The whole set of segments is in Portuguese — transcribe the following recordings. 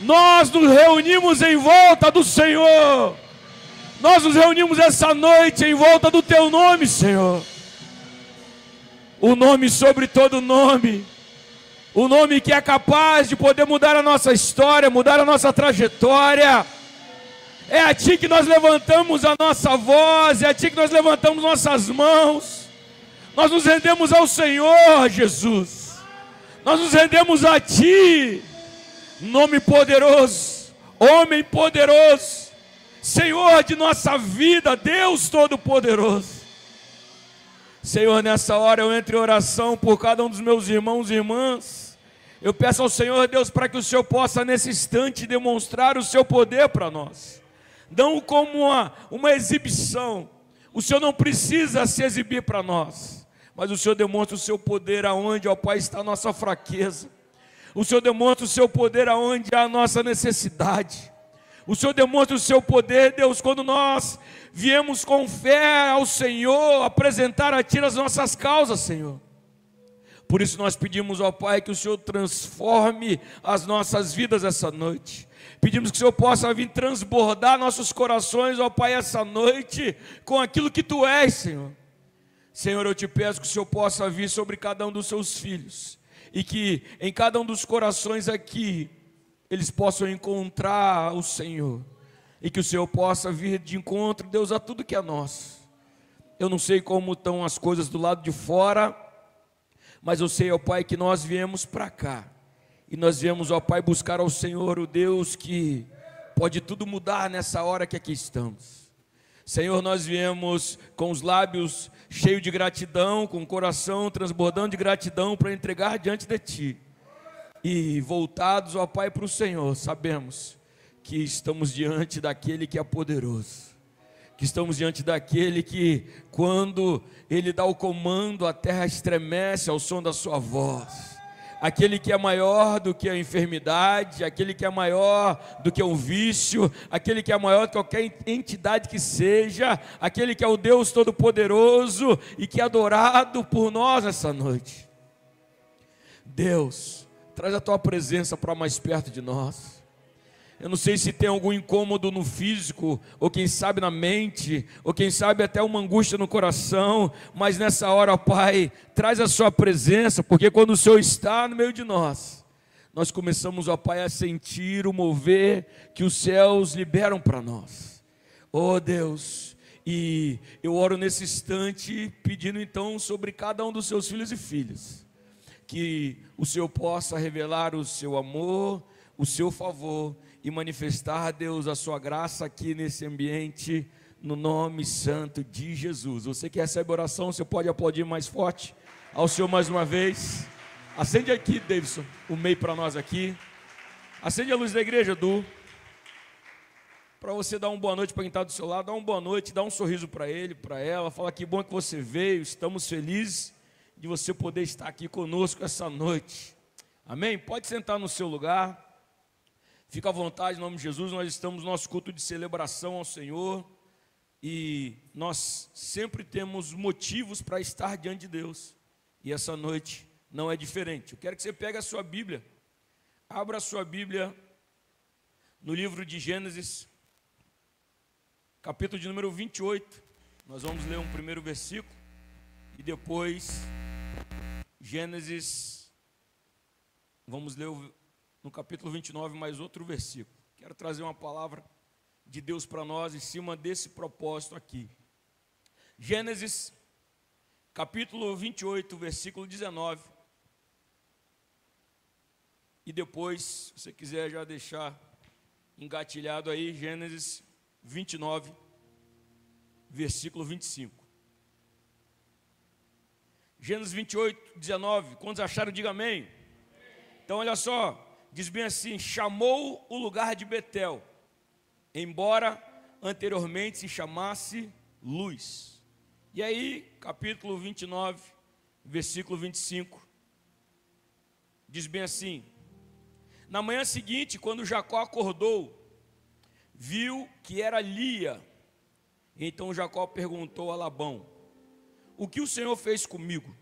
Nós nos reunimos em volta do Senhor. Nós nos reunimos essa noite em volta do Teu nome, Senhor. O nome sobre todo nome. O nome que é capaz de poder mudar a nossa história, mudar a nossa trajetória. É a Ti que nós levantamos a nossa voz, é a Ti que nós levantamos nossas mãos. Nós nos rendemos ao Senhor, Jesus. Nós nos rendemos a Ti. Nome poderoso, homem poderoso, Senhor de nossa vida, Deus Todo-Poderoso. Senhor, nessa hora eu entro em oração por cada um dos meus irmãos e irmãs. Eu peço ao Senhor, Deus, para que o Senhor possa nesse instante demonstrar o Seu poder para nós. Não como uma exibição. O Senhor não precisa se exibir para nós, mas o Senhor demonstra o Seu poder aonde, ó Pai, está a nossa fraqueza. O Senhor demonstra o Seu poder aonde há a nossa necessidade. O Senhor demonstra o Seu poder, Deus, quando nós viemos com fé ao Senhor, apresentar a Ti as nossas causas, Senhor. Por isso nós pedimos, ó Pai, que o Senhor transforme as nossas vidas essa noite. Pedimos que o Senhor possa vir transbordar nossos corações, ó Pai, essa noite, com aquilo que Tu és, Senhor. Senhor, eu Te peço que o Senhor possa vir sobre cada um dos Seus filhos. E que em cada um dos corações aqui, eles possam encontrar o Senhor. E que o Senhor possa vir de encontro, Deus, a tudo que é nosso. Eu não sei como estão as coisas do lado de fora, mas eu sei, ó Pai, que nós viemos para cá. E nós viemos, ó Pai, buscar ao Senhor, o Deus que pode tudo mudar nessa hora que aqui estamos. Senhor, nós viemos com os lábios cheios de gratidão, com o coração transbordando de gratidão para entregar diante de Ti. E voltados, ó Pai, para o Senhor, sabemos que estamos diante daquele que é poderoso. Que estamos diante daquele que, quando Ele dá o comando, a terra estremece ao som da Sua voz. Aquele que é maior do que a enfermidade, aquele que é maior do que o vício, aquele que é maior do que qualquer entidade que seja, aquele que é o Deus Todo-Poderoso e que é adorado por nós nessa noite. Deus, traz a Tua presença para mais perto de nós. Eu não sei se tem algum incômodo no físico, ou quem sabe na mente, ou quem sabe até uma angústia no coração, mas nessa hora, ó Pai, traz a Sua presença, porque quando o Senhor está no meio de nós, nós começamos, ó Pai, a sentir o mover que os céus liberam para nós. Oh Deus, e eu oro nesse instante, pedindo então sobre cada um dos Seus filhos e filhas, que o Senhor possa revelar o Seu amor, o Seu favor, e manifestar, Deus, a Sua graça aqui nesse ambiente, no nome santo de Jesus. Você que recebe oração, você pode aplaudir mais forte ao Senhor mais uma vez. Acende aqui, Davidson, o meio para nós aqui. Acende a luz da igreja, Du. Para você dar uma boa noite para quem está do seu lado, dá uma boa noite, dá um sorriso para ele, para ela. Fala que bom que você veio, estamos felizes de você poder estar aqui conosco essa noite. Amém? Pode sentar no seu lugar. Fica à vontade, em nome de Jesus. Nós estamos no nosso culto de celebração ao Senhor e nós sempre temos motivos para estar diante de Deus, e essa noite não é diferente. Eu quero que você pegue a sua Bíblia, abra a sua Bíblia no livro de Gênesis, capítulo de número 28. Nós vamos ler um primeiro versículo e depois Gênesis, vamos ler no capítulo 29, mais outro versículo. Quero trazer uma palavra de Deus para nós em cima desse propósito aqui. Gênesis, capítulo 28, versículo 19. E depois, se você quiser já deixar engatilhado aí, Gênesis 29, versículo 25. Gênesis 28, 19. Quantos acharam, diga amém. Então olha só. Diz bem assim: chamou o lugar de Betel, embora anteriormente se chamasse Luz. E aí, capítulo 29, versículo 25, diz bem assim: na manhã seguinte, quando Jacó acordou, viu que era Lia. Então Jacó perguntou a Labão: o que o Senhor fez comigo?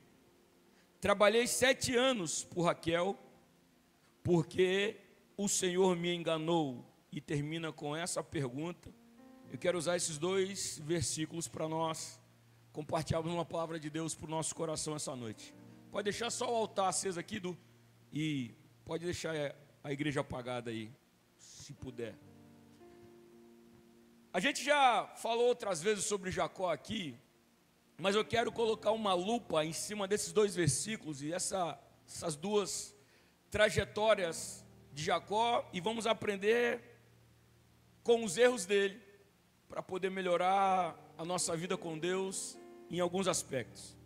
Trabalhei 7 anos por Raquel, porque o Senhor me enganou, e termina com essa pergunta, eu quero usar esses dois versículos para nós compartilharmos uma palavra de Deus para o nosso coração essa noite. Pode deixar só o altar aceso aqui, e pode deixar a igreja apagada aí, se puder. A gente já falou outras vezes sobre Jacó aqui, mas eu quero colocar uma lupa em cima desses dois versículos e essas duas trajetórias de Jacó, e vamos aprender com os erros dele, para poder melhorar a nossa vida com Deus em alguns aspectos.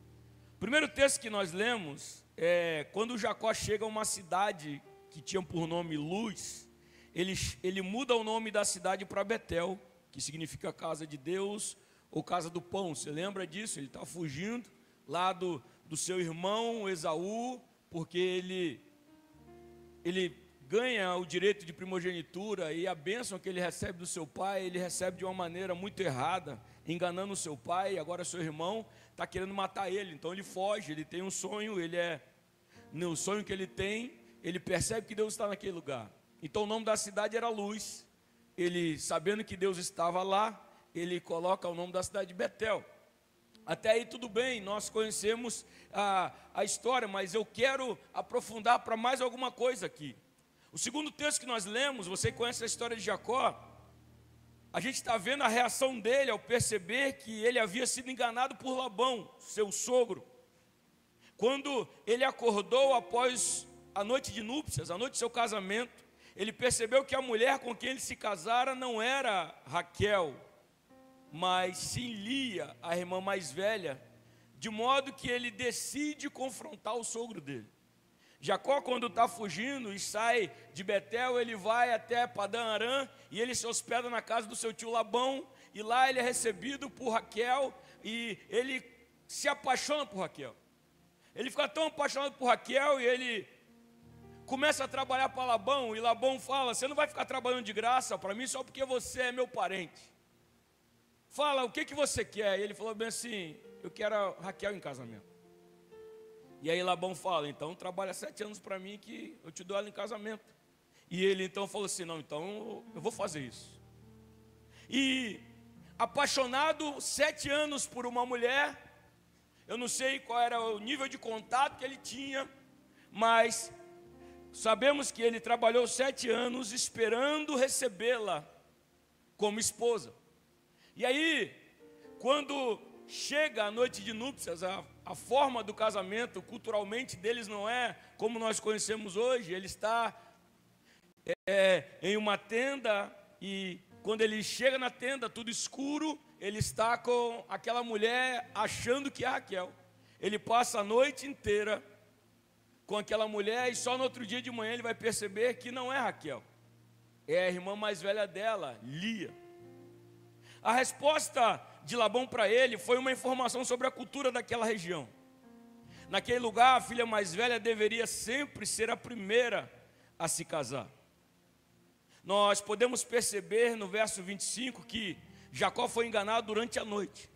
O primeiro texto que nós lemos é quando Jacó chega a uma cidade que tinha por nome Luz. Ele muda o nome da cidade para Betel, que significa casa de Deus ou casa do pão. Você lembra disso? Ele está fugindo lá do seu irmão Esaú, porque ele ganha o direito de primogenitura, e a bênção que ele recebe do seu pai, ele recebe de uma maneira muito errada, enganando o seu pai. Agora seu irmão está querendo matar ele, então ele foge. Ele tem um sonho, no sonho que ele tem, ele percebe que Deus está naquele lugar. Então o nome da cidade era Luz. Ele, sabendo que Deus estava lá, ele coloca o nome da cidade de Betel. Até aí tudo bem, nós conhecemos a história, mas eu quero aprofundar para mais alguma coisa aqui. O segundo texto que nós lemos, você conhece a história de Jacó. A gente está vendo a reação dele ao perceber que ele havia sido enganado por Labão, seu sogro. Quando ele acordou após a noite de núpcias, a noite do seu casamento, ele percebeu que a mulher com quem ele se casara não era Raquel, mas sim Lia, a irmã mais velha, de modo que ele decide confrontar o sogro dele. Jacó, quando está fugindo e sai de Betel, ele vai até Padã Arã, e ele se hospeda na casa do seu tio Labão, e lá ele é recebido por Raquel, e ele se apaixona por Raquel. Ele fica tão apaixonado por Raquel, e ele começa a trabalhar para Labão, e Labão fala: você não vai ficar trabalhando de graça para mim só porque você é meu parente. Fala, o que você quer? E ele falou bem assim: eu quero a Raquel em casamento. E aí Labão fala: então trabalha 7 anos para mim que eu te dou ela em casamento. E ele então falou assim: não, então eu vou fazer isso. E apaixonado 7 anos por uma mulher, eu não sei qual era o nível de contato que ele tinha, mas sabemos que ele trabalhou 7 anos esperando recebê-la como esposa. E aí, quando chega a noite de núpcias, a forma do casamento culturalmente deles não é como nós conhecemos hoje. Ele está em uma tenda, e quando ele chega na tenda, tudo escuro, ele está com aquela mulher achando que é Raquel. Ele passa a noite inteira com aquela mulher, e só no outro dia de manhã ele vai perceber que não é Raquel, é a irmã mais velha dela, Lia. A resposta de Labão para ele foi uma informação sobre a cultura daquela região. Naquele lugar, a filha mais velha deveria sempre ser a primeira a se casar. Nós podemos perceber no verso 25 que Jacó foi enganado durante a noite.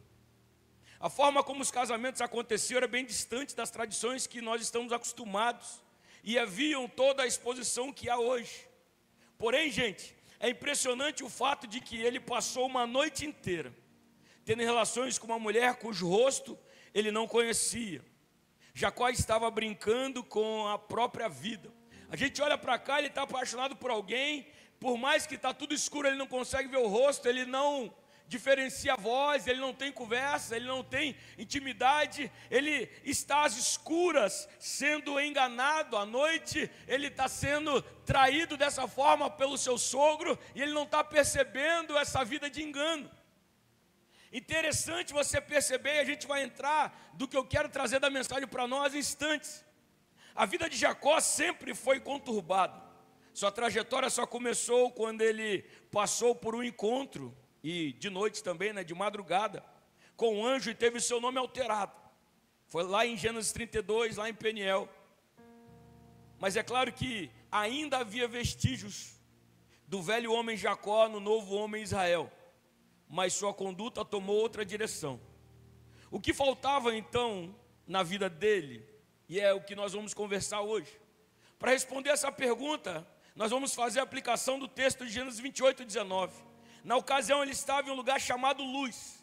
A forma como os casamentos aconteciam era bem distante das tradições que nós estamos acostumados, e haviam toda a exposição que há hoje. Porém, gente, é impressionante o fato de que ele passou uma noite inteira tendo relações com uma mulher cujo rosto ele não conhecia. Jacó estava brincando com a própria vida. A gente olha para cá, ele está apaixonado por alguém, por mais que está tudo escuro, ele não consegue ver o rosto, ele não diferencia a voz, ele não tem conversa, ele não tem intimidade, ele está às escuras, sendo enganado à noite, ele está sendo traído dessa forma pelo seu sogro, e ele não está percebendo essa vida de engano. Interessante você perceber, e a gente vai entrar do que eu quero trazer da mensagem para nós em instantes. A vida de Jacó sempre foi conturbada. Sua trajetória só começou quando ele passou por um encontro, e de noite também, de madrugada, com um anjo, e teve seu nome alterado. Foi lá em Gênesis 32, lá em Peniel. Mas é claro que ainda havia vestígios do velho homem Jacó no novo homem Israel, mas sua conduta tomou outra direção. O que faltava então na vida dele, e é o que nós vamos conversar hoje. Para responder essa pergunta, nós vamos fazer a aplicação do texto de Gênesis 28, 19. Na ocasião ele estava em um lugar chamado Luz,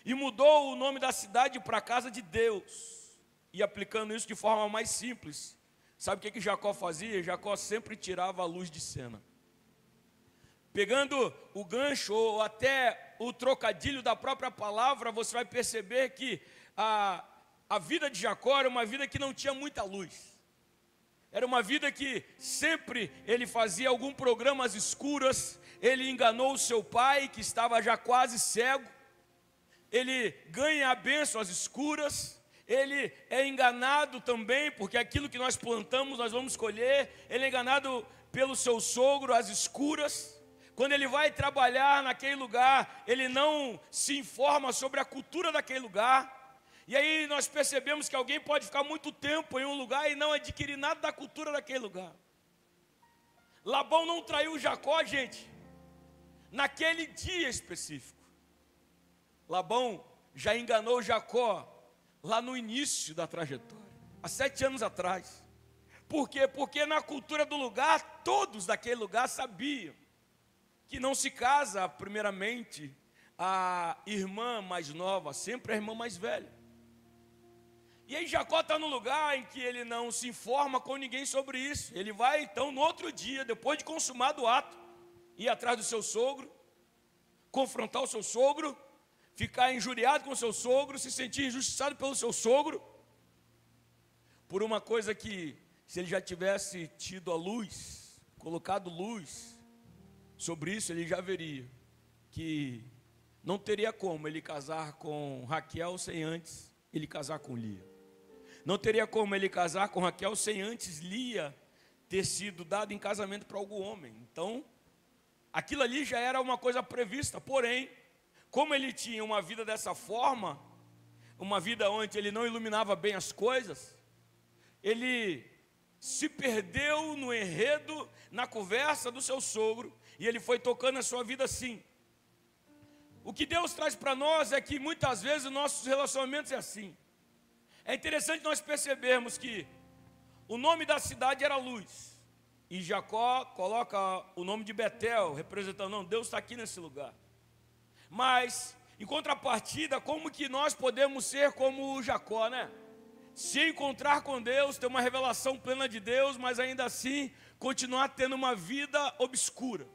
e mudou o nome da cidade para a casa de Deus. E aplicando isso de forma mais simples, sabe o que Jacó fazia? Jacó sempre tirava a luz de cena. Pegando o gancho ou até o trocadilho da própria palavra, você vai perceber que a vida de Jacó era uma vida que não tinha muita luz. Era uma vida que sempre ele fazia algum programa às escuras. Ele enganou o seu pai, que estava já quase cego. Ele ganha a bênção às escuras. Ele é enganado também, porque aquilo que nós plantamos nós vamos colher. Ele é enganado pelo seu sogro às escuras. Quando ele vai trabalhar naquele lugar, ele não se informa sobre a cultura daquele lugar. E aí nós percebemos que alguém pode ficar muito tempo em um lugar e não adquirir nada da cultura daquele lugar. Labão não traiu Jacó, gente, naquele dia específico. Labão já enganou Jacó lá no início da trajetória, há 7 anos atrás. Por quê? Porque na cultura do lugar, todos daquele lugar sabiam que não se casa, primeiramente, a irmã mais nova, sempre a irmã mais velha. E aí Jacó está no lugar em que ele não se informa com ninguém sobre isso. Ele vai então no outro dia, depois de consumado o ato, ir atrás do seu sogro, confrontar o seu sogro, ficar injuriado com o seu sogro, se sentir injustiçado pelo seu sogro, por uma coisa que, se ele já tivesse tido a luz, colocado luz sobre isso, ele já veria que não teria como ele casar com Raquel sem antes ele casar com Lia. Não teria como ele casar com Raquel sem antes Lia ter sido dada em casamento para algum homem. Então, aquilo ali já era uma coisa prevista. Porém, como ele tinha uma vida dessa forma, uma vida onde ele não iluminava bem as coisas, ele se perdeu no enredo, na conversa do seu sogro, e ele foi tocando a sua vida assim. O que Deus traz para nós é que muitas vezes os nossos relacionamentos é assim. É interessante nós percebermos que o nome da cidade era Luz, e Jacó coloca o nome de Betel, representando, não, Deus está aqui nesse lugar. Mas, em contrapartida, como que nós podemos ser como Jacó, né? Se encontrar com Deus, ter uma revelação plena de Deus, mas ainda assim continuar tendo uma vida obscura.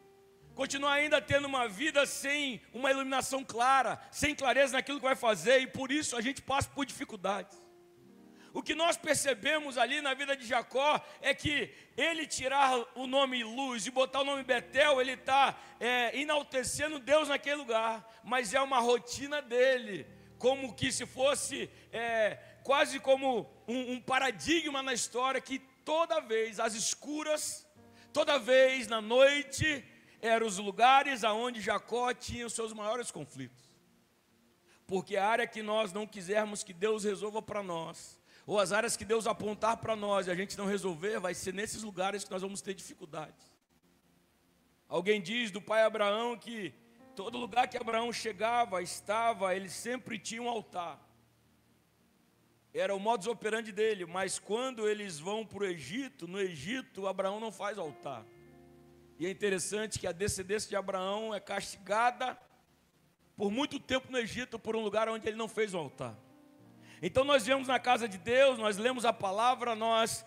Continuar ainda tendo uma vida sem uma iluminação clara, sem clareza naquilo que vai fazer, e por isso a gente passa por dificuldades. O que nós percebemos ali na vida de Jacó é que ele tirar o nome Luz e botar o nome Betel, ele está enaltecendo Deus naquele lugar, mas é uma rotina dele, como que se fosse quase como um paradigma na história, que toda vez às escuras, toda vez na noite, eram os lugares aonde Jacó tinha os seus maiores conflitos. Porque a área que nós não quisermos que Deus resolva para nós, ou as áreas que Deus apontar para nós e a gente não resolver, vai ser nesses lugares que nós vamos ter dificuldades. Alguém diz do pai Abraão que todo lugar que Abraão chegava, estava, ele sempre tinha um altar. Era o modus operandi dele, mas quando eles vão para o Egito, no Egito, Abraão não faz altar. E é interessante que a descendência de Abraão é castigada por muito tempo no Egito, por um lugar onde ele não fez um altar. Então nós viemos na casa de Deus, nós lemos a palavra, nós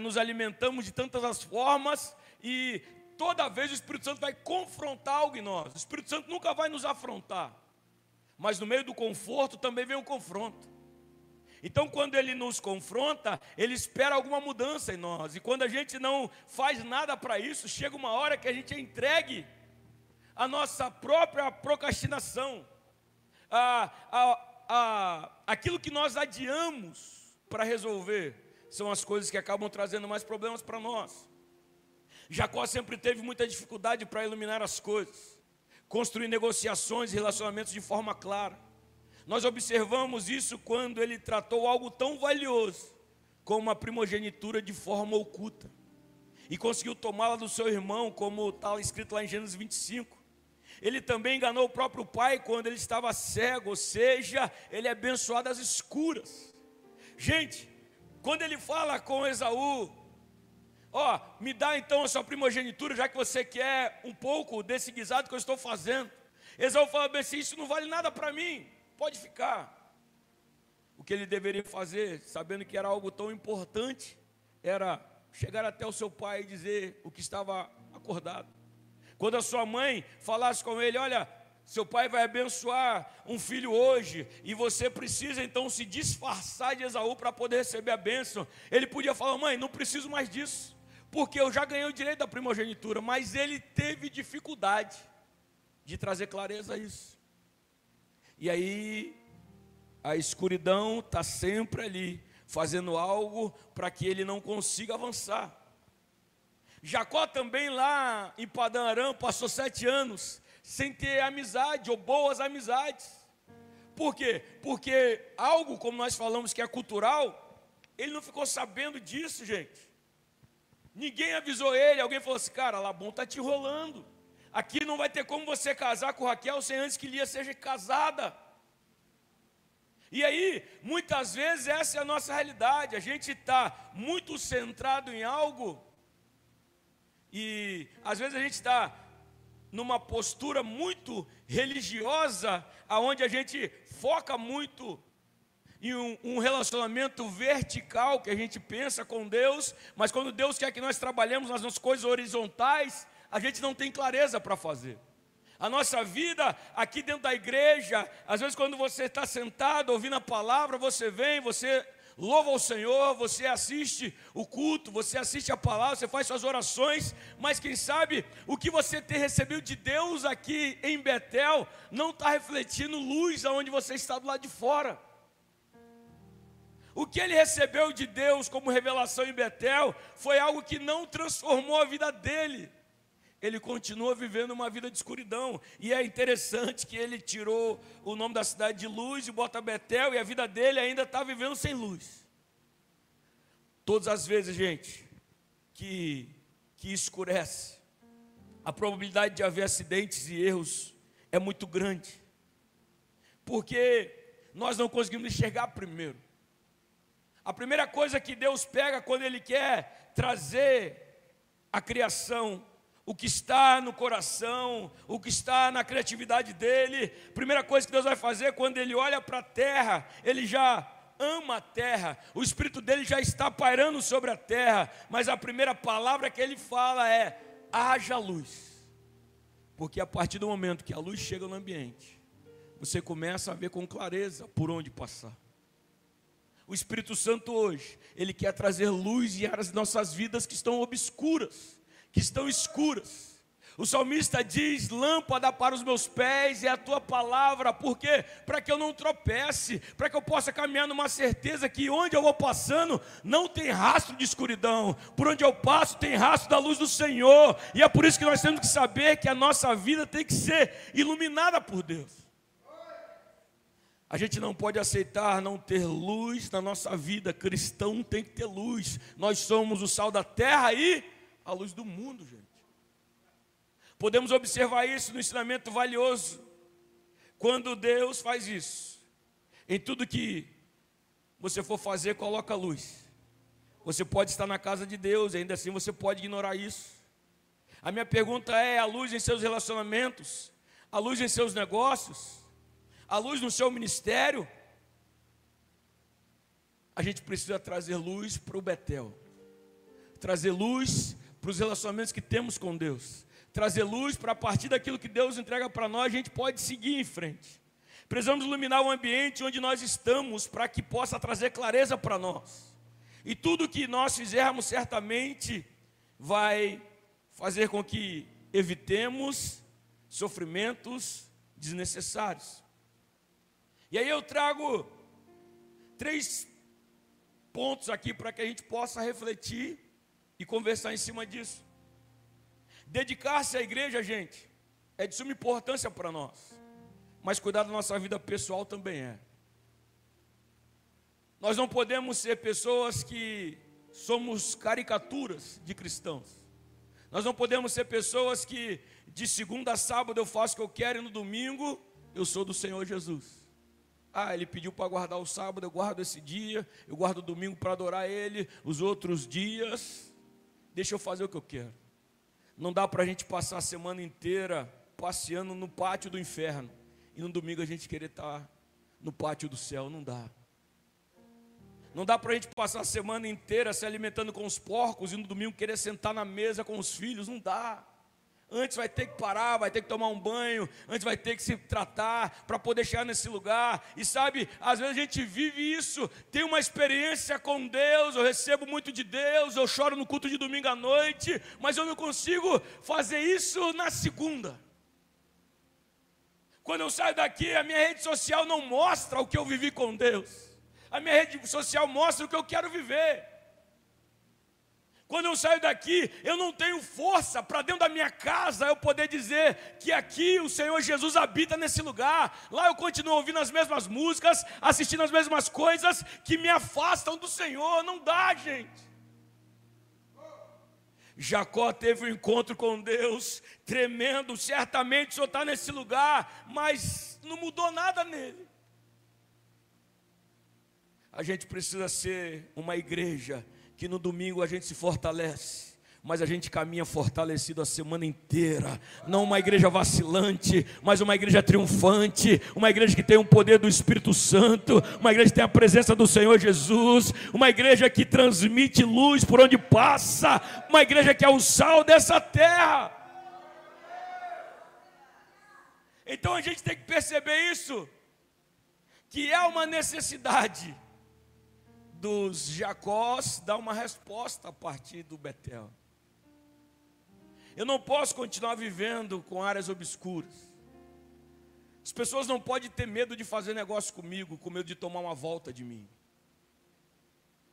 nos alimentamos de tantas as formas, e toda vez o Espírito Santo vai confrontar algo em nós. O Espírito Santo nunca vai nos afrontar, mas no meio do conforto também vem um confronto. Então quando ele nos confronta, ele espera alguma mudança em nós, e quando a gente não faz nada para isso, chega uma hora que a gente é entregue à nossa própria procrastinação, aquilo que nós adiamos para resolver, são as coisas que acabam trazendo mais problemas para nós. Jacó sempre teve muita dificuldade para iluminar as coisas, construir negociações e relacionamentos de forma clara. Nós observamos isso quando ele tratou algo tão valioso como a primogenitura de forma oculta, e conseguiu tomá-la do seu irmão, como está escrito lá em Gênesis 25. Ele também enganou o próprio pai quando ele estava cego, ou seja, ele é abençoado às escuras. Gente, quando ele fala com Esaú, Ó, me dá então a sua primogenitura, já que você quer um pouco desse guisado que eu estou fazendo. Esaú fala bem assim, isso não vale nada para mim, pode ficar. O que ele deveria fazer, sabendo que era algo tão importante, era chegar até o seu pai e dizer o que estava acordado. Quando a sua mãe falasse com ele, olha, seu pai vai abençoar um filho hoje, e você precisa então se disfarçar de Esaú para poder receber a bênção. Ele podia falar, mãe, não preciso mais disso, porque eu já ganhei o direito da primogenitura. Mas ele teve dificuldade de trazer clareza a isso. E aí, a escuridão está sempre ali, fazendo algo para que ele não consiga avançar. Jacó também lá em Padã Arã passou 7 anos sem ter amizade ou boas amizades. Por quê? Porque algo, como nós falamos, que é cultural, ele não ficou sabendo disso, gente. Ninguém avisou ele. Alguém falou assim, cara, Labão está te enrolando. Aqui não vai ter como você casar com Raquel sem antes que Lia seja casada. E aí, muitas vezes essa é a nossa realidade. A gente está muito centrado em algo, e às vezes a gente está numa postura muito religiosa, aonde a gente foca muito em um relacionamento vertical, que a gente pensa com Deus, mas quando Deus quer que nós trabalhemos nas nossas coisas horizontais, a gente não tem clareza para fazer. A nossa vida aqui dentro da igreja, às vezes quando você está sentado ouvindo a palavra, você vem, você louva ao Senhor, você assiste o culto, você assiste a palavra, você faz suas orações, mas quem sabe o que você tem recebido de Deus aqui em Betel não está refletindo luz aonde você está do lado de fora. O que ele recebeu de Deus como revelação em Betel foi algo que não transformou a vida dele. Ele continua vivendo uma vida de escuridão. E é interessante que ele tirou o nome da cidade de Luz e bota Betel, e a vida dele ainda está vivendo sem luz. Todas as vezes, gente, que escurece, a probabilidade de haver acidentes e erros é muito grande. Porque nós não conseguimos enxergar primeiro. A primeira coisa que Deus pega quando Ele quer trazer a criação, o que está no coração, o que está na criatividade dele, a primeira coisa que Deus vai fazer quando Ele olha para a terra, Ele já ama a terra, o Espírito dele já está pairando sobre a terra, mas a primeira palavra que Ele fala é, haja luz. Porque a partir do momento que a luz chega no ambiente, você começa a ver com clareza por onde passar. O Espírito Santo hoje, Ele quer trazer luz às nossas vidas que estão obscuras, que estão escuras. O salmista diz, lâmpada para os meus pés é a tua palavra. Por quê? Para que eu não tropece, para que eu possa caminhar numa certeza que onde eu vou passando, não tem rastro de escuridão. Por onde eu passo, tem rastro da luz do Senhor. E é por isso que nós temos que saber que a nossa vida tem que ser iluminada por Deus. A gente não pode aceitar não ter luz na nossa vida. Cristão tem que ter luz. Nós somos o sal da terra e a luz do mundo, gente. Podemos observar isso no ensinamento valioso. Quando Deus faz isso, em tudo que você for fazer, coloca luz. Você pode estar na casa de Deus, ainda assim você pode ignorar isso. A minha pergunta é, a luz em seus relacionamentos, a luz em seus negócios, a luz no seu ministério? A gente precisa trazer luz para o Betel, trazer luz para os relacionamentos que temos com Deus, trazer luz para a partir daquilo que Deus entrega para nós, a gente pode seguir em frente. Precisamos iluminar o ambiente onde nós estamos, para que possa trazer clareza para nós. E tudo que nós fizermos certamente vai fazer com que evitemos sofrimentos desnecessários. E aí eu trago 3 pontos aqui para que a gente possa refletir e conversar em cima disso. Dedicar-se à igreja, gente, é de suma importância para nós, mas cuidar da nossa vida pessoal também é. Nós não podemos ser pessoas que somos caricaturas de cristãos. Nós não podemos ser pessoas que de segunda a sábado eu faço o que eu quero e no domingo eu sou do Senhor Jesus. Ah, Ele pediu para guardar o sábado, eu guardo esse dia, eu guardo o domingo para adorar Ele, os outros dias deixa eu fazer o que eu quero. Não dá para a gente passar a semana inteira passeando no pátio do inferno e no domingo a gente querer estar no pátio do céu. Não dá. Não dá para a gente passar a semana inteira se alimentando com os porcos e no domingo querer sentar na mesa com os filhos. Não dá. Antes vai ter que parar, vai ter que tomar um banho, antes vai ter que se tratar para poder chegar nesse lugar. E sabe, às vezes a gente vive isso, tem uma experiência com Deus, eu recebo muito de Deus, eu choro no culto de domingo à noite, mas eu não consigo fazer isso na segunda. Quando eu saio daqui, a minha rede social não mostra o que eu vivi com Deus. A minha rede social mostra o que eu quero viver. Quando eu saio daqui, eu não tenho força para dentro da minha casa eu poder dizer que aqui o Senhor Jesus habita nesse lugar. Lá eu continuo ouvindo as mesmas músicas, assistindo as mesmas coisas que me afastam do Senhor. Não dá, gente. Jacó teve um encontro com Deus tremendo. Certamente o Senhor está nesse lugar, mas não mudou nada nele. A gente precisa ser uma igreja que no domingo a gente se fortalece, mas a gente caminha fortalecido a semana inteira. Não uma igreja vacilante, mas uma igreja triunfante, uma igreja que tem o poder do Espírito Santo, uma igreja que tem a presença do Senhor Jesus, uma igreja que transmite luz por onde passa, uma igreja que é o sal dessa terra. Então a gente tem que perceber isso, que é uma necessidade dos Jacós dar uma resposta a partir do Betel. Eu não posso continuar vivendo com áreas obscuras. As pessoas não podem ter medo de fazer negócio comigo, com medo de tomar uma volta de mim.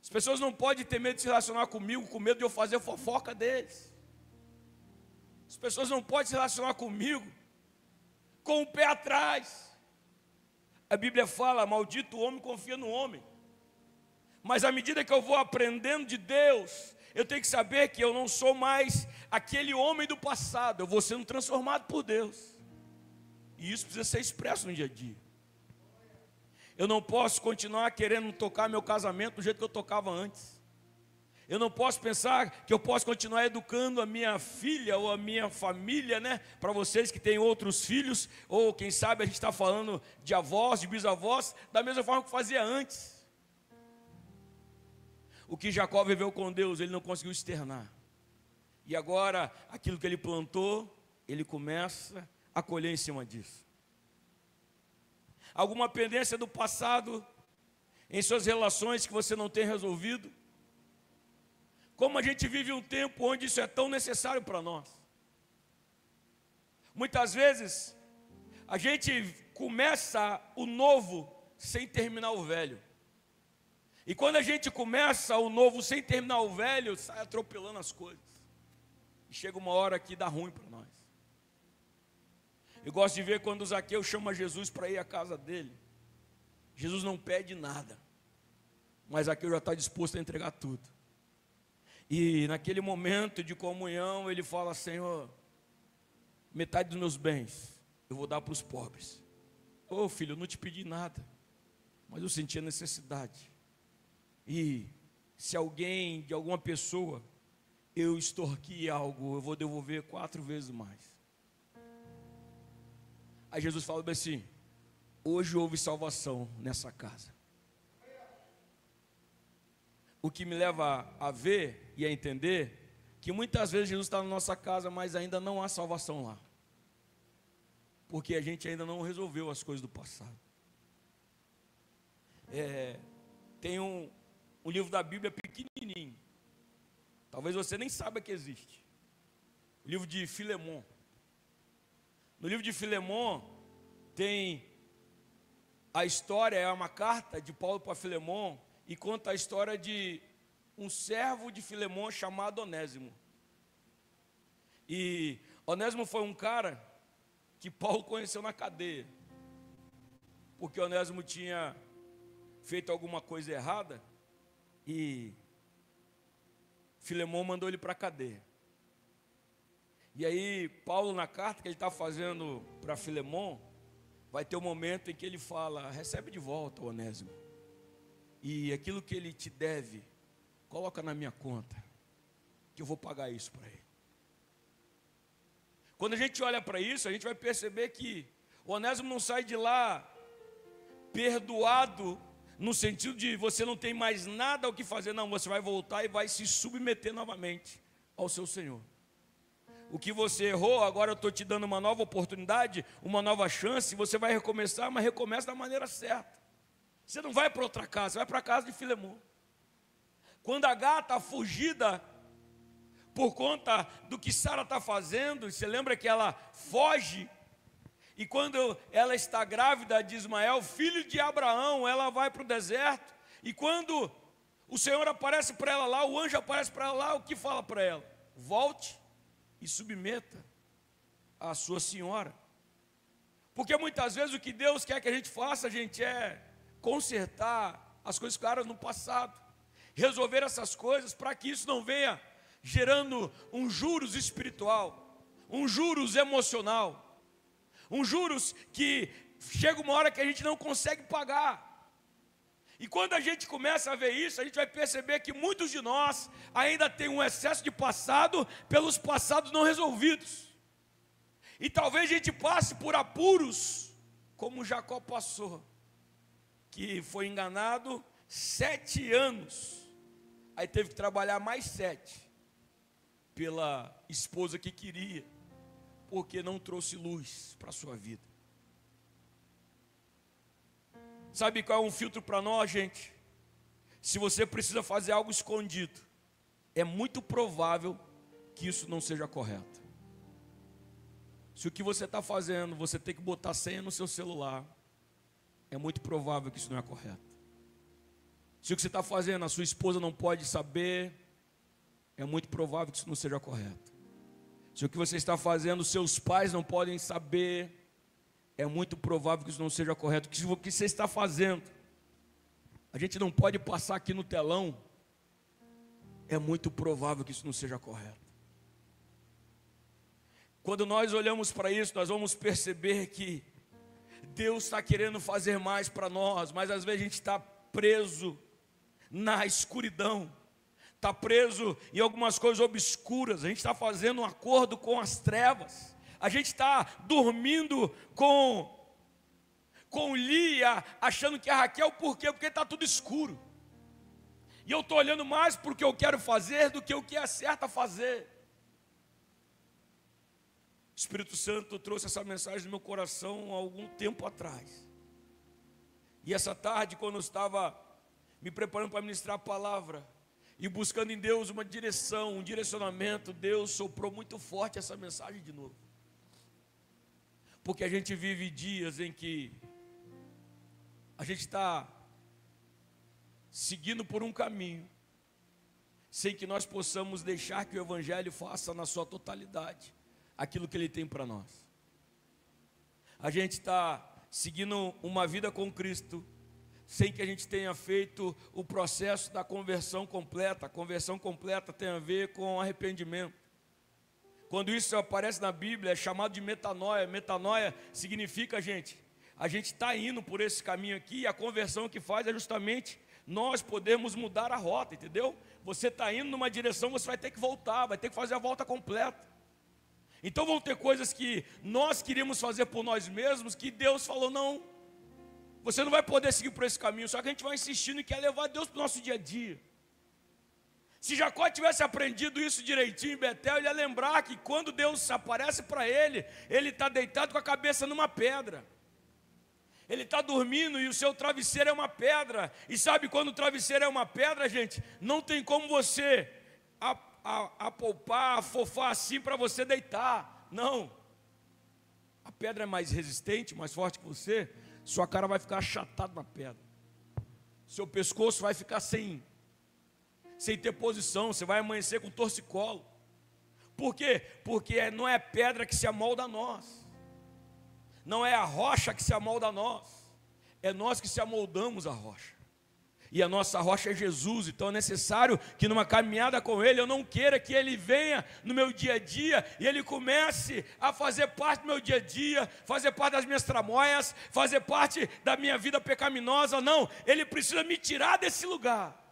As pessoas não podem ter medo de se relacionar comigo, com medo de eu fazer fofoca deles. As pessoas não podem se relacionar comigo com o pé atrás. A Bíblia fala, maldito o homem confia no homem. Mas à medida que eu vou aprendendo de Deus, eu tenho que saber que eu não sou mais aquele homem do passado. Eu vou sendo transformado por Deus. E isso precisa ser expresso no dia a dia. Eu não posso continuar querendo tocar meu casamento do jeito que eu tocava antes. Eu não posso pensar que eu posso continuar educando a minha filha ou a minha família, né? Para vocês que têm outros filhos, ou quem sabe a gente está falando de avós, de bisavós, da mesma forma que fazia antes. O que Jacó viveu com Deus, ele não conseguiu externar. E agora, aquilo que ele plantou, ele começa a colher em cima disso. Alguma pendência do passado em suas relações que você não tem resolvido? Como a gente vive um tempo onde isso é tão necessário para nós. Muitas vezes, a gente começa o novo sem terminar o velho. E quando a gente começa o novo sem terminar o velho, sai atropelando as coisas. E chega uma hora que dá ruim para nós. Eu gosto de ver quando o Zaqueu chama Jesus para ir à casa dele. Jesus não pede nada, mas Zaqueu já está disposto a entregar tudo. E naquele momento de comunhão, ele fala, Senhor, metade dos meus bens eu vou dar para os pobres. Ô filho, eu não te pedi nada, mas eu senti a necessidade. E se alguém, de alguma pessoa, eu extorqui algo, eu vou devolver 4 vezes mais. Aí Jesus fala assim, hoje houve salvação nessa casa. O que me leva a ver e a entender que muitas vezes Jesus está na nossa casa, mas ainda não há salvação lá. Porque a gente ainda não resolveu as coisas do passado. Tem um livro da Bíblia pequenininho. Talvez você nem saiba que existe. O livro de Filemon. No livro de Filemon tem a história, é uma carta de Paulo para Filemon, e conta a história de um servo de Filemon chamado Onésimo. E Onésimo foi um cara que Paulo conheceu na cadeia, porque Onésimo tinha feito alguma coisa errada, e Filemon mandou ele para a cadeia. E aí Paulo, na carta que ele está fazendo para Filemon, vai ter um momento em que ele fala, recebe de volta o Onésimo, e aquilo que ele te deve, coloca na minha conta. que eu vou pagar isso para ele. Quando a gente olha para isso, a gente vai perceber que Onésimo não sai de lá perdoado, no sentido de você não tem mais nada o que fazer. Não, você vai voltar e vai se submeter novamente ao seu Senhor. O que você errou, agora eu estou te dando uma nova oportunidade, uma nova chance, você vai recomeçar, mas recomeça da maneira certa. Você não vai para outra casa, você vai para a casa de Filemon. Quando Agar está fugida por conta do que Sara está fazendo, você lembra que ela foge, e quando ela está grávida de Ismael, filho de Abraão, ela vai para o deserto, e quando o Senhor aparece para ela lá, o anjo aparece para ela lá, o que fala para ela? Volte e submeta a sua senhora. Porque muitas vezes o que Deus quer que a gente faça, gente, é consertar as coisas claras no passado, resolver essas coisas para que isso não venha gerando um juros espiritual, um juros emocional, um juros que chega uma hora que a gente não consegue pagar. E quando a gente começa a ver isso, a gente vai perceber que muitos de nós ainda tem um excesso de passado pelos passados não resolvidos. E talvez a gente passe por apuros, como Jacó passou, que foi enganado 7 anos, aí teve que trabalhar mais 7, pela esposa que queria, porque não trouxe luz para a sua vida. Sabe qual é um filtro para nós, gente? Se você precisa fazer algo escondido, é muito provável que isso não seja correto. Se o que você está fazendo, você tem que botar senha no seu celular, é muito provável que isso não é correto. Se o que você está fazendo, a sua esposa não pode saber, é muito provável que isso não seja correto. Se o que você está fazendo, seus pais não podem saber, é muito provável que isso não seja correto. O que você está fazendo, a gente não pode passar aqui no telão, é muito provável que isso não seja correto. Quando nós olhamos para isso, nós vamos perceber que Deus está querendo fazer mais para nós, mas às vezes a gente está preso na escuridão, está preso em algumas coisas obscuras, a gente está fazendo um acordo com as trevas, a gente está dormindo com Lia, achando que é Raquel. Por quê? Porque está tudo escuro, e eu estou olhando mais para o que eu quero fazer do que o que é certo a fazer. O Espírito Santo trouxe essa mensagem no meu coração há algum tempo atrás, e essa tarde, quando eu estava me preparando para ministrar a palavra, e buscando em Deus uma direção, um direcionamento, Deus soprou muito forte essa mensagem de novo. Porque a gente vive dias em que a gente está seguindo por um caminho, sem que nós possamos deixar que o Evangelho faça na sua totalidade aquilo que ele tem para nós. A gente está seguindo uma vida com Cristo, sem que a gente tenha feito o processo da conversão completa. A conversão completa tem a ver com arrependimento. Quando isso aparece na Bíblia, é chamado de metanoia. Metanoia significa, gente, a gente está indo por esse caminho aqui, e a conversão que faz é justamente nós podemos mudar a rota, entendeu? Você está indo numa direção, você vai ter que voltar, vai ter que fazer a volta completa. Então vão ter coisas que nós queríamos fazer por nós mesmos, que Deus falou, não, você não vai poder seguir por esse caminho. Só que a gente vai insistindo e quer levar Deus para o nosso dia a dia. Se Jacó tivesse aprendido isso direitinho em Betel, ele ia lembrar que quando Deus aparece para ele, ele está deitado com a cabeça numa pedra. Ele está dormindo e o seu travesseiro é uma pedra. E sabe quando o travesseiro é uma pedra, gente? Não tem como você apalpar, afofar assim para você deitar. Não. A pedra é mais resistente, mais forte que você. Sua cara vai ficar achatada na pedra. Seu pescoço vai ficar sem ter posição. Você vai amanhecer com torcicolo. Por quê? Porque não é pedra que se amolda a nós. Não é a rocha que se amolda a nós. É nós que se amoldamos à rocha. E a nossa rocha é Jesus. Então é necessário que numa caminhada com Ele, eu não queira que Ele venha no meu dia a dia e Ele comece a fazer parte do meu dia a dia, fazer parte das minhas tramóias, fazer parte da minha vida pecaminosa. Não, Ele precisa me tirar desse lugar.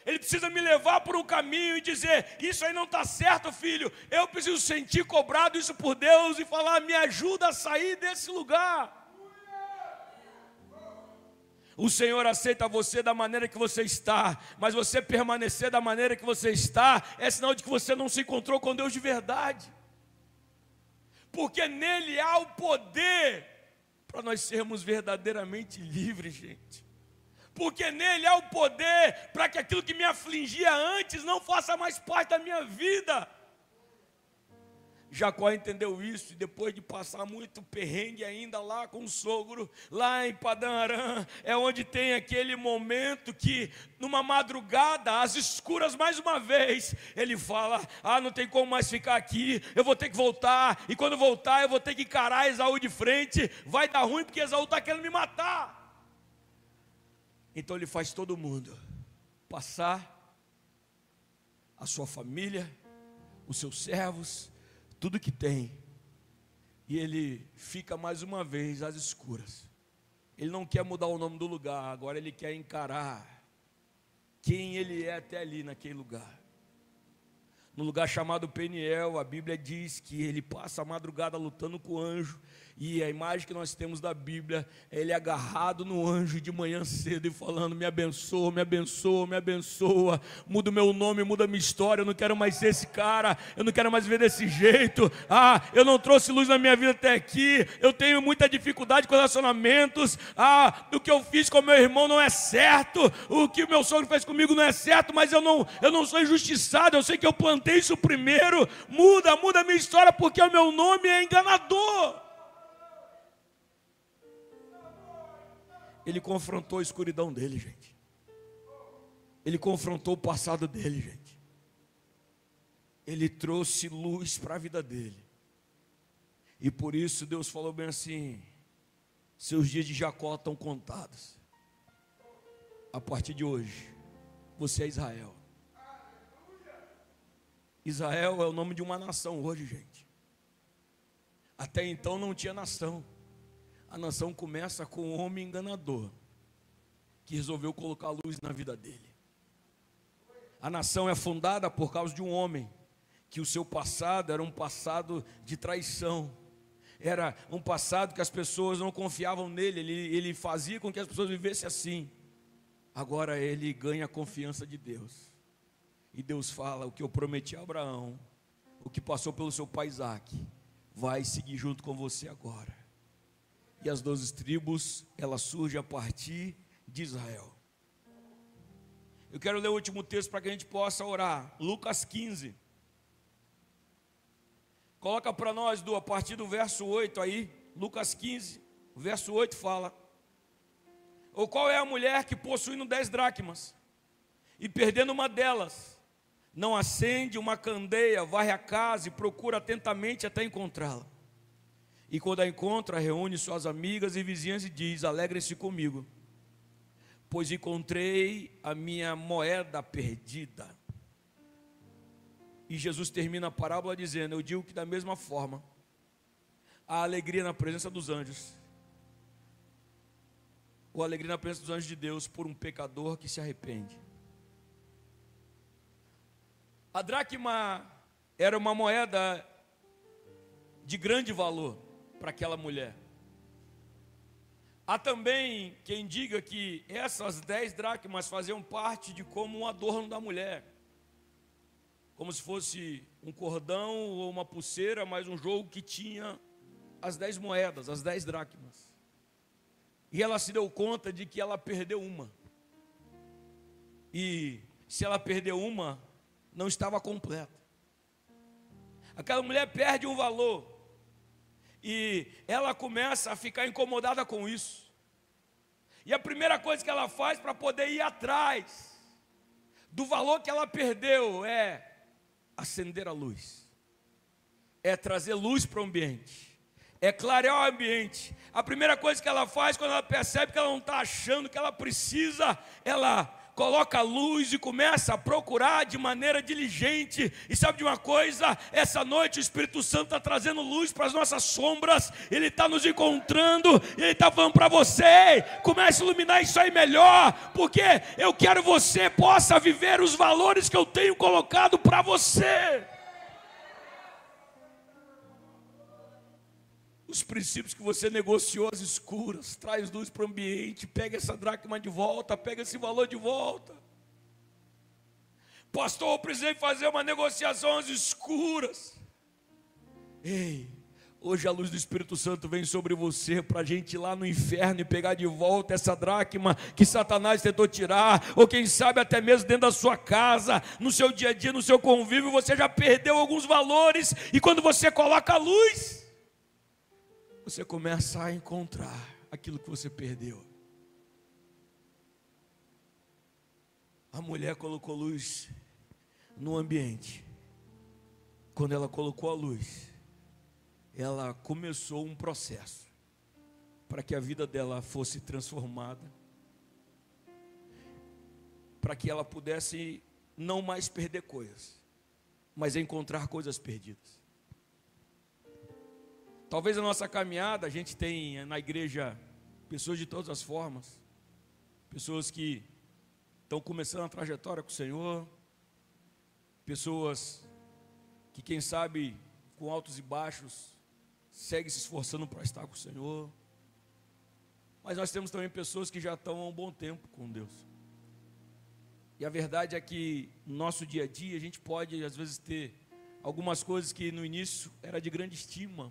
Ele precisa me levar por um caminho e dizer: isso aí não está certo, filho. Eu preciso sentir cobrado isso por Deus e falar: me ajuda a sair desse lugar. O Senhor aceita você da maneira que você está, mas você permanecer da maneira que você está é sinal de que você não se encontrou com Deus de verdade. Porque nele há o poder para nós sermos verdadeiramente livres, gente. Porque nele há o poder para que aquilo que me afligia antes não faça mais parte da minha vida. Jacó entendeu isso, e depois de passar muito perrengue ainda lá com o sogro, lá em Padã Arã, é onde tem aquele momento que, numa madrugada, às escuras mais uma vez, ele fala: não tem como mais ficar aqui, eu vou ter que voltar, e quando voltar eu vou ter que encarar Esaú de frente, vai dar ruim porque Esaú está querendo me matar. Então ele faz todo mundo passar, a sua família, os seus servos, tudo que tem, e ele fica mais uma vez às escuras. Ele não quer mudar o nome do lugar, agora ele quer encarar quem ele é até ali naquele lugar. No lugar chamado Peniel, a Bíblia diz que ele passa a madrugada lutando com o anjo, e a imagem que nós temos da Bíblia é ele agarrado no anjo de manhã cedo e falando: me abençoa, me abençoa, me abençoa, muda o meu nome, muda a minha história, eu não quero mais ser esse cara, eu não quero mais ver desse jeito, eu não trouxe luz na minha vida até aqui, eu tenho muita dificuldade com relacionamentos, o que eu fiz com meu irmão não é certo, o que o meu sogro fez comigo não é certo, mas eu não sou injustiçado, eu sei que eu plantei isso primeiro, muda a minha história, porque o meu nome é enganador. Ele confrontou a escuridão dele, gente. Ele confrontou o passado dele, gente. Ele trouxe luz para a vida dele. E por isso Deus falou bem assim: seus dias de Jacó estão contados. A partir de hoje, você é Israel. Israel é o nome de uma nação hoje, gente. Até então não tinha nação. A nação começa com um homem enganador, que resolveu colocar luz na vida dele. A nação é fundada por causa de um homem, que o seu passado era um passado de traição. Era um passado que as pessoas não confiavam nele, ele fazia com que as pessoas vivessem assim. Agora ele ganha a confiança de Deus. E Deus fala: o que eu prometi a Abraão, o que passou pelo seu pai Isaque, vai seguir junto com você agora. E as 12 tribos, elas surgem a partir de Israel. Eu quero ler o último texto para que a gente possa orar. Lucas 15. Coloca para nós, a partir do verso 8 aí. Lucas 15, o verso 8 fala: ou qual é a mulher que, possuindo 10 dracmas, e perdendo uma delas, não acende uma candeia, varre a casa e procura atentamente até encontrá-la? E quando a encontra, reúne suas amigas e vizinhas e diz: alegrem-se comigo, pois encontrei a minha moeda perdida. E Jesus termina a parábola dizendo: eu digo que da mesma forma, há alegria na presença dos anjos, ou alegria na presença dos anjos de Deus por um pecador que se arrepende. A dracma era uma moeda de grande valor para aquela mulher. Há também quem diga que essas 10 dracmas faziam parte de como um adorno da mulher, como se fosse um cordão ou uma pulseira, mas um jogo que tinha as 10 moedas, as 10 dracmas. E ela se deu conta de que ela perdeu uma. E se ela perdeu uma, não estava completa. Aquela mulher perde um valor. E ela começa a ficar incomodada com isso. E a primeira coisa que ela faz para poder ir atrás do valor que ela perdeu é acender a luz, é trazer luz para o ambiente, é clarear o ambiente. A primeira coisa que ela faz, quando ela percebe que ela não está achando que ela precisa, ela coloca a luz e começa a procurar de maneira diligente. E sabe de uma coisa? Essa noite o Espírito Santo está trazendo luz para as nossas sombras. Ele está nos encontrando. Ele está falando para você: comece a iluminar isso aí melhor, porque eu quero que você possa viver os valores que eu tenho colocado para você. Os princípios que você negociou às escuras, traz luz para o ambiente, pega essa dracma de volta, pega esse valor de volta. Pastor, eu precisei fazer uma negociação às escuras. Ei, hoje a luz do Espírito Santo vem sobre você para a gente ir lá no inferno e pegar de volta essa dracma que Satanás tentou tirar, ou quem sabe até mesmo dentro da sua casa, no seu dia a dia, no seu convívio, você já perdeu alguns valores, e quando você coloca a luz, você começa a encontrar aquilo que você perdeu. A mulher colocou luz no ambiente. Quando ela colocou a luz, ela começou um processo para que a vida dela fosse transformada, para que ela pudesse não mais perder coisas, mas encontrar coisas perdidas. Talvez a nossa caminhada, a gente tem na igreja pessoas de todas as formas, pessoas que estão começando a trajetória com o Senhor, pessoas que, quem sabe, com altos e baixos, seguem se esforçando para estar com o Senhor. Mas nós temos também pessoas que já estão há um bom tempo com Deus. E a verdade é que no nosso dia a dia a gente pode às vezes ter algumas coisas que no início era de grande estima,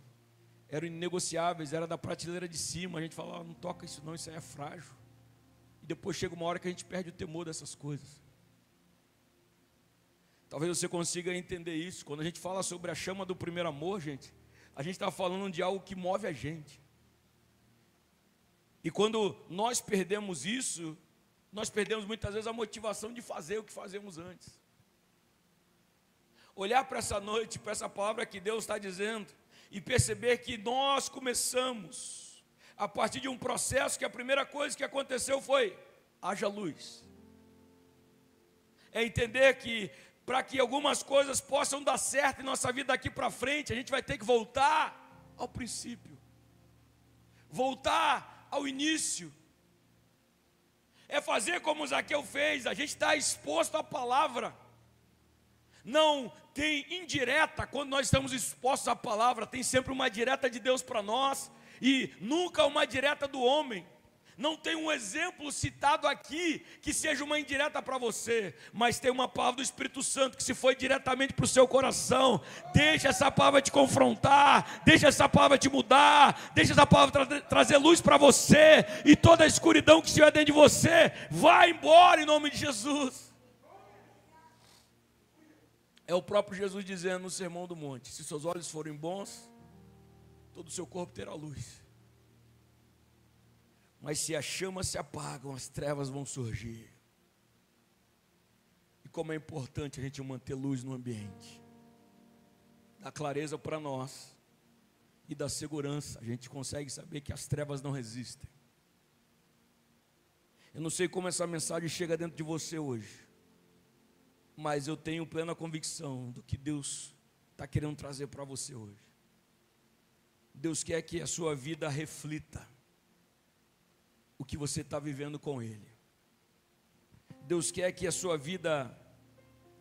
eram inegociáveis, era da prateleira de cima. A gente fala: não toca isso não, isso aí é frágil. E depois chega uma hora que a gente perde o temor dessas coisas. Talvez você consiga entender isso. Quando a gente fala sobre a chama do primeiro amor, gente, a gente está falando de algo que move a gente. E quando nós perdemos isso, nós perdemos muitas vezes a motivação de fazer o que fazemos antes. Olhar para essa noite, para essa palavra que Deus está dizendo, e perceber que nós começamos a partir de um processo que a primeira coisa que aconteceu foi: haja luz. É entender que para que algumas coisas possam dar certo em nossa vida daqui para frente, a gente vai ter que voltar ao princípio, voltar ao início. É fazer como Zaqueu fez, a gente está exposto à palavra. Não tem indireta quando nós estamos expostos à palavra, tem sempre uma direta de Deus para nós, e nunca uma direta do homem. Não tem um exemplo citado aqui que seja uma indireta para você, mas tem uma palavra do Espírito Santo que se foi diretamente para o seu coração. Deixa essa palavra te confrontar, deixa essa palavra te mudar, deixa essa palavra trazer luz para você, e toda a escuridão que estiver dentro de você vai embora em nome de Jesus. É o próprio Jesus dizendo no Sermão do Monte: se seus olhos forem bons, todo o seu corpo terá luz. Mas se as chamas se apagam, as trevas vão surgir. E como é importante a gente manter luz no ambiente. Dá clareza para nós e dá segurança. A gente consegue saber que as trevas não resistem. Eu não sei como essa mensagem chega dentro de você hoje, mas eu tenho plena convicção do que Deus está querendo trazer para você hoje. Deus quer que a sua vida reflita o que você está vivendo com Ele. Deus quer que a sua vida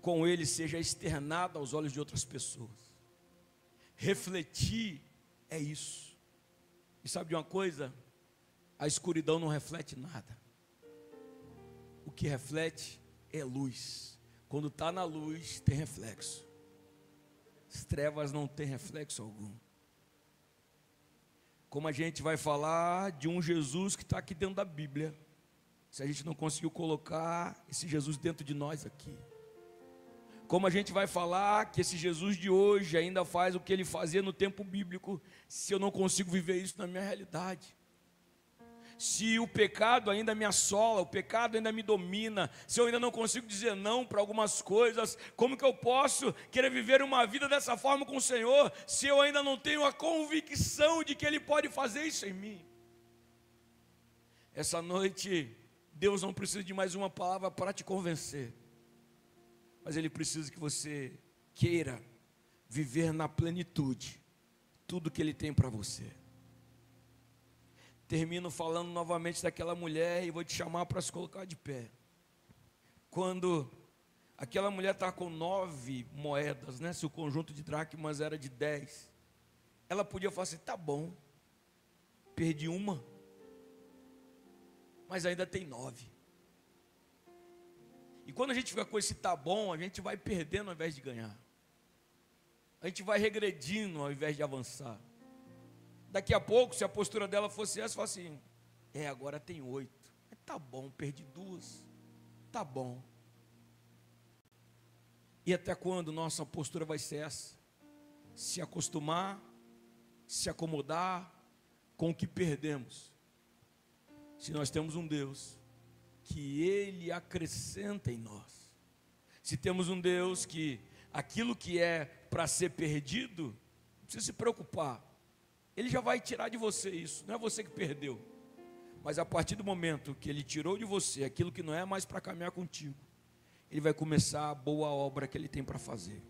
com Ele seja externada aos olhos de outras pessoas. Refletir é isso. E sabe de uma coisa? A escuridão não reflete nada. O que reflete é luz. Quando está na luz, tem reflexo. As trevas não têm reflexo algum. Como a gente vai falar de um Jesus que está aqui dentro da Bíblia, se a gente não conseguiu colocar esse Jesus dentro de nós aqui? Como a gente vai falar que esse Jesus de hoje ainda faz o que ele fazia no tempo bíblico, se eu não consigo viver isso na minha realidade? Se o pecado ainda me assola, o pecado ainda me domina, se eu ainda não consigo dizer não para algumas coisas, como que eu posso querer viver uma vida dessa forma com o Senhor, se eu ainda não tenho a convicção de que Ele pode fazer isso em mim? Essa noite, Deus não precisa de mais uma palavra para te convencer, mas Ele precisa que você queira viver na plenitude tudo que Ele tem para você. Termino falando novamente daquela mulher e vou te chamar para se colocar de pé. Quando aquela mulher está com 9 moedas, né? Se o conjunto de dracmas era de 10, ela podia falar assim: tá bom, perdi uma, mas ainda tem 9. E quando a gente fica com esse tá bom, a gente vai perdendo ao invés de ganhar. A gente vai regredindo ao invés de avançar. Daqui a pouco, se a postura dela fosse essa, fala assim: agora tem 8. Tá bom, perdi 2. Tá bom. E até quando nossa postura vai ser essa? Se acostumar, se acomodar com o que perdemos. Se nós temos um Deus que Ele acrescenta em nós. Se temos um Deus que aquilo que é para ser perdido, não precisa se preocupar. Ele já vai tirar de você isso, não é você que perdeu. Mas a partir do momento que Ele tirou de você aquilo que não é mais para caminhar contigo, Ele vai começar a boa obra que Ele tem para fazer.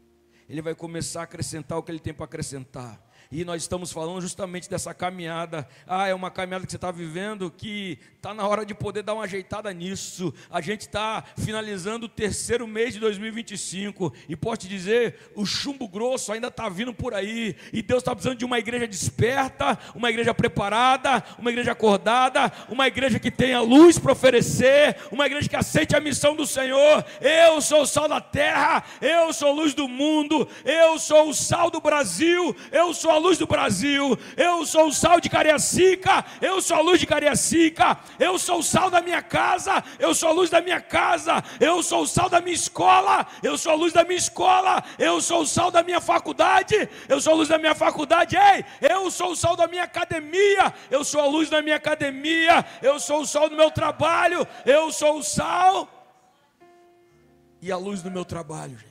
Ele vai começar a acrescentar o que Ele tem para acrescentar. E nós estamos falando justamente dessa caminhada. É uma caminhada que você está vivendo, que está na hora de poder dar uma ajeitada nisso. A gente está finalizando o 3º mês de 2025. E posso te dizer, o chumbo grosso ainda está vindo por aí. E Deus está precisando de uma igreja desperta, uma igreja preparada, uma igreja acordada, uma igreja que tenha luz para oferecer, uma igreja que aceite a missão do Senhor. Eu sou o sal da terra, eu sou a luz do mundo, eu sou o sal do Brasil, eu sou a luz do Brasil, eu sou o sal de Cariacica, eu sou a luz de Cariacica, eu sou o sal da minha casa, eu sou a luz da minha casa, eu sou o sal da minha escola, eu sou a luz da minha escola, eu sou o sal da minha faculdade, eu sou a luz da minha faculdade, eu sou o sal da minha academia, eu sou a luz da minha academia, eu sou o sol do meu trabalho, eu sou o sal e a luz do meu trabalho, gente.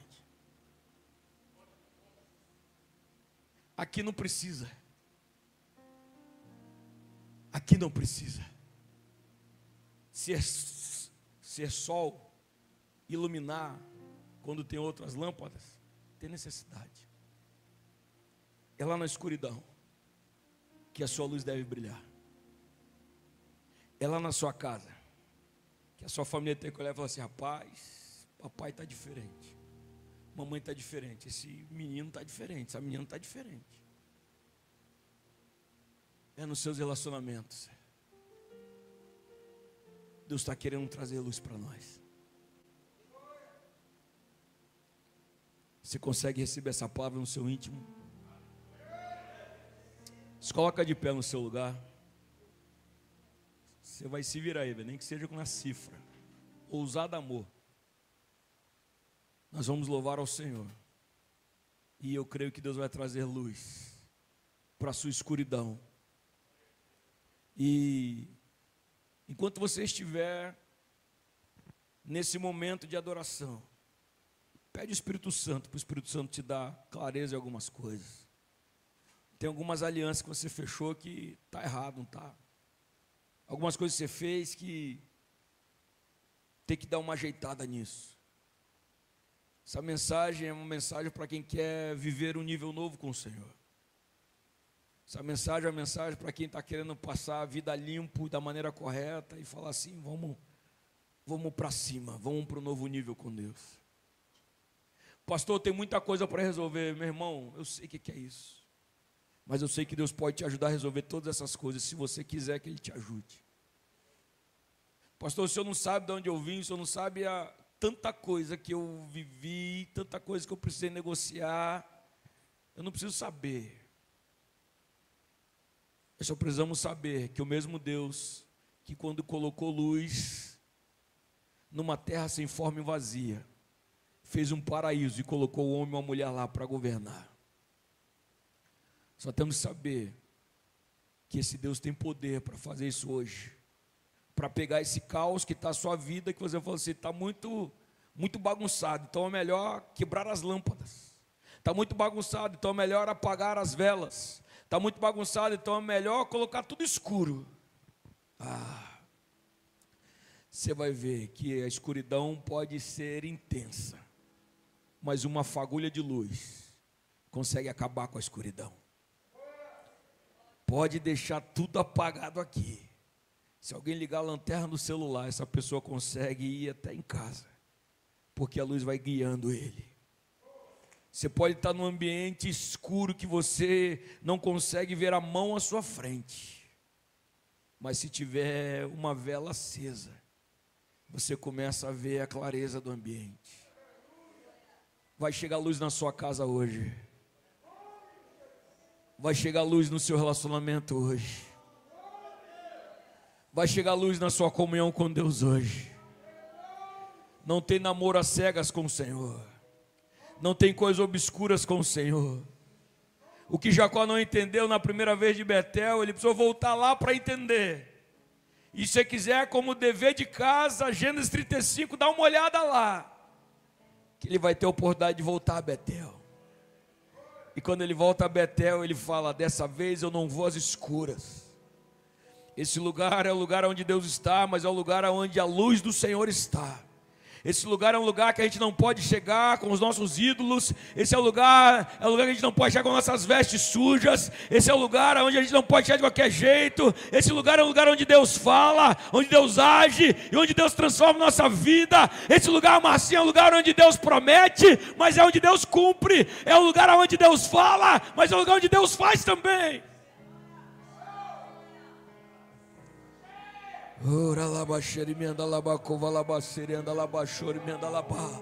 Aqui não precisa. Aqui não precisa. Ser sol, iluminar, quando tem outras lâmpadas, tem necessidade. É lá na escuridão que a sua luz deve brilhar. É lá na sua casa que a sua família tem que olhar e falar assim: rapaz, papai está diferente. Mamãe está diferente, esse menino está diferente, essa menina está diferente. É nos seus relacionamentos. Deus está querendo trazer luz para nós. Você consegue receber essa palavra no seu íntimo? Se coloca de pé no seu lugar. Você vai se virar aí, nem que seja com uma cifra. Ousado amor. Nós vamos louvar ao Senhor. E eu creio que Deus vai trazer luz para a sua escuridão. E enquanto você estiver nesse momento de adoração, pede o Espírito Santo, para o Espírito Santo te dar clareza em algumas coisas. Tem algumas alianças que você fechou que está errado, não está? Algumas coisas que você fez que tem que dar uma ajeitada nisso. Essa mensagem é uma mensagem para quem quer viver um nível novo com o Senhor. Essa mensagem é uma mensagem para quem está querendo passar a vida limpo da maneira correta e falar assim: vamos para cima, vamos para um novo nível com Deus. Pastor, tem muita coisa para resolver. Meu irmão, eu sei o que é isso. Mas eu sei que Deus pode te ajudar a resolver todas essas coisas, se você quiser que Ele te ajude. Pastor, o senhor não sabe de onde eu vim, o senhor não sabe tanta coisa que eu vivi, tanta coisa que eu precisei negociar. Eu não preciso saber. Nós só precisamos saber que o mesmo Deus que quando colocou luz numa terra sem forma e vazia, fez um paraíso e colocou o homem e uma mulher lá para governar. Só temos que saber que esse Deus tem poder para fazer isso hoje. Para pegar esse caos que está a sua vida, que você fala assim: está muito bagunçado, então é melhor quebrar as lâmpadas. Está muito bagunçado, então é melhor apagar as velas. Está muito bagunçado, então é melhor colocar tudo escuro. você vai ver que a escuridão pode ser intensa, mas uma fagulha de luz consegue acabar com a escuridão. Pode deixar tudo apagado aqui. Se alguém ligar a lanterna no celular, essa pessoa consegue ir até em casa, porque a luz vai guiando ele. Você pode estar num ambiente escuro que você não consegue ver a mão à sua frente, mas se tiver uma vela acesa, você começa a ver a clareza do ambiente. Vai chegar luz na sua casa hoje. Vai chegar luz no seu relacionamento hoje. Vai chegar luz na sua comunhão com Deus hoje. Não tem namoro às cegas com o Senhor. Não tem coisas obscuras com o Senhor. O que Jacó não entendeu na primeira vez de Betel, ele precisou voltar lá para entender. E se você quiser, como dever de casa, Gênesis 35, dá uma olhada lá, que ele vai ter a oportunidade de voltar a Betel. E quando ele volta a Betel, ele fala: dessa vez eu não vou às escuras. Esse lugar é o lugar onde Deus está, mas é o lugar onde a luz do Senhor está. Esse lugar é um lugar que a gente não pode chegar com os nossos ídolos. Esse é o lugar que a gente não pode chegar com nossas vestes sujas. Esse é o lugar onde a gente não pode chegar de qualquer jeito. Esse lugar é um lugar onde Deus fala, onde Deus age e onde Deus transforma nossa vida. Esse lugar, Marcinho, é um lugar onde Deus promete, mas é onde Deus cumpre. É o lugar onde Deus fala, mas é o lugar onde Deus faz também. Ora labaxere menda labacova labacere anda labachore menda labá.